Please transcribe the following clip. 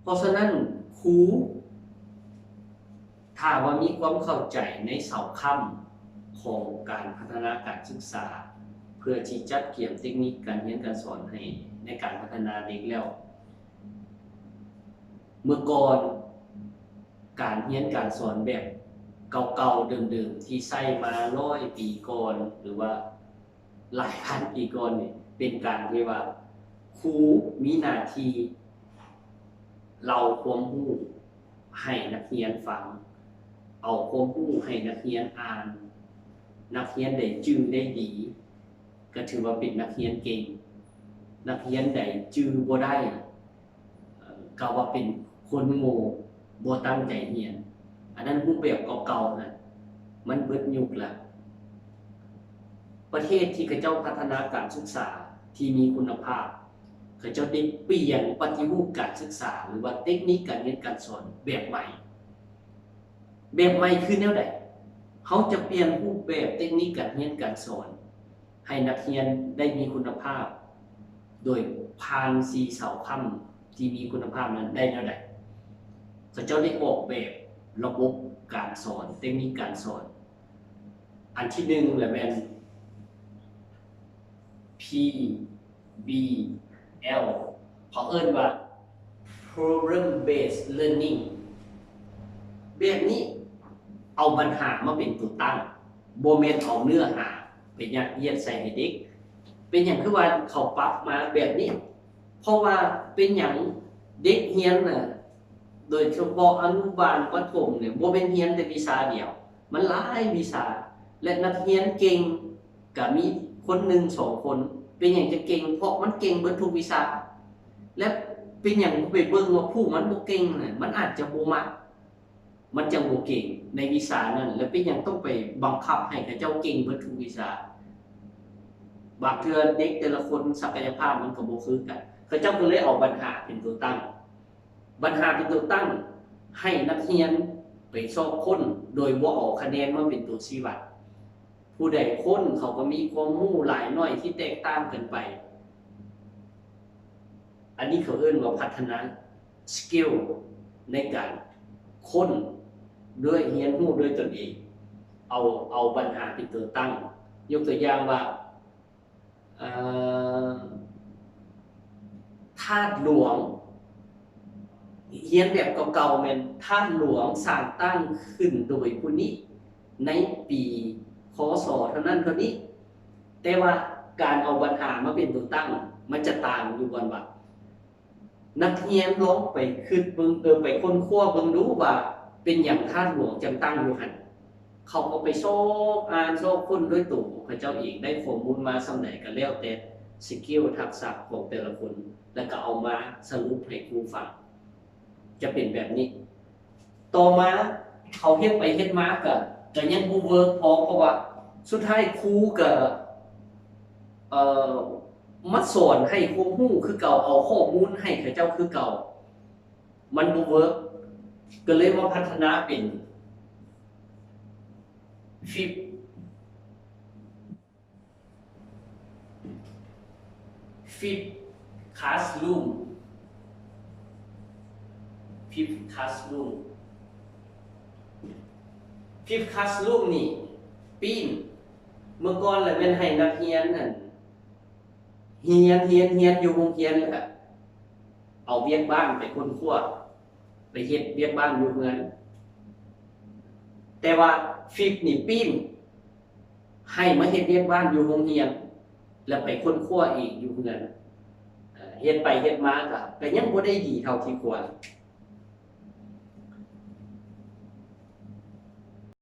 เพราะฉะนั้นครูถ้าว่ามีความเข้าใจในเสาค่ำของการพัฒนาการศึกษาเพื่อที่จัดเกี่ยมเทคนิคการเรียนการสอนให้ในการพัฒนาเด็กแล้วเมื่อก่อนการเรียนการสอนแบบเก่าๆเดิมๆที่ใช้มา100 ปีก่อนหรือว่าหลายพันปีก่อนนี่เป็นการที่ว่าครูมีหน้าที่เล่าความรู้ให้นักเรียนฟังเอาความรู้ให้นักเรียนอ่านนักเรียนได้จื้อได้ดีก็ถือว่าเป็นนักเรียนเก่งนักเรียนใดจื้อบ่ได้ก็ว่าเป็นคนโง่บ่ตั้งใจเรียนอันนั้นรูปแบบเก่าๆนะมันเบิดยุคแล้วประเทศที่เขาเจ้าพัฒนาการศึกษาที่มีคุณภาพเขาเจ้าได้เปลี่ยนปฏิรูปการศึกษาหรือว่าเทคนิคการเรียนการสอนแบบใหม่คือแนวใดเขาจะเปลี่ยนรูปแบบเทคนิคการเรียนการสอนให้นักเรียนได้มีคุณภาพโดยผ่าน4เสาค่ำที่มีคุณภาพนั้นได้แนวใดเขาเจ้าได้ออกแบบระบบการสอนเทคนิคการสอนอันที่1แหละแม่น PBL เขาเอิ้นว่า problem based learning แบบนี้เอาปัญหามาเป็นตัวตั้งบ่แม่นเอาเนื้อหาไปยัดเยียดใส่ให้เด็กเป็นหยังคือว่าเขาปรับมาแบบนี้เพราะว่าเป็นหยังเด็กเรียนน่ะโดยเฉพาะอนุบาลประถมเนี่ยบ่แม่นเรียนแต่วิชาเดียวมันหลายวิชาและนักเรียนเก่งก็มีคน1 2คนเป็นหยังจะเก่งเพราะมันเก่งเบิดทุกวิชาและเป็นหยังไปเบิ่งว่าผู้มันบ่เก่งน่ะมันอาจจะบ่มักมันจังบ่เก่งในวิชานั้นแล้วเป็นหยังต้องไปบังคับให้เขาเจ้าเก่งเบิดทุกวิชาบางเทื่อเด็กแต่ละคนศักยภาพมันก็บ่คือกันเขาเจ้าก็เลยเอาปัญหาเป็นตัวตั้งปัญหาเป็นตัวตั้งให้นักเรียนไปสอบค้นโดยบ่เอาคะแนนมาเป็นตัวชี้วัดผู้ใดค้นเขาก็มีความรู้หลายน้อยที่แตกต่างกันไปอันนี้เขาเอิ้นว่าพัฒนาสกิลในการค้นด้วยเรียนรู้ด้วยตนเองเอาปัญหาเป็นตัวตั้งยกตัวอย่างว่าธาตุหลวงเรียนแบบเก่าๆแม่นธาตุหลวงสร้างตั้งขึ้นโดยผู้นี้ในปีคศเท่านั้นเท่านี้แต่ว่าการเอาปัญหามาเป็นตัวตั้งมันจะต่างอยู่ก่อนว่านักเรียนลองไปคิดเบิ่งไปค้นคว้าเบิ่งดูว่าเป็นหยังธาตุหลวงจังตั้งอยู่หั่นเขาก็ไปโซกอ่านโซกค้นด้วยตัวของเขาเจ้าเองได้ข้อมูลมาส่ำใดก็แล้วแต่สกิลทักษะของแต่ละคนแล้วก็เอามาสรุปให้ครูฟังจะเป็นแบบนี้ต่อมาเขาเฮ็ดไปเฮ็ดมาก็ยังบ่เวิร์กพอเพราะว่าสุดท้ายครูก็มาสอนให้ความรู้คือเก่าเอาข้อมูลให้เขาเจ้าคือเก่ามันบ่เวิร์กก็เลยมาพัฒนาเป็นFifth classroom Fifth classroom นี่ปีนเมื่อก่อนแหละแม่นให้นักเรียนนั่นเรียนอยู่โรงเรียนแล้วก็เอาเวียกบ้านไปค้นคว้าไปเฮ็ดเวียกบ้านอยู่เฮือนแต่ว่าฟิกนี่ปีนให้มาเฮ็ดเวียกบ้านอยู่โรงเรียนแล้วไปค้นคว้าอีกอยู่เฮือนเฮ็ดไปเฮ็ดมาก็ยังบ่ได้ดีเท่าที่ควร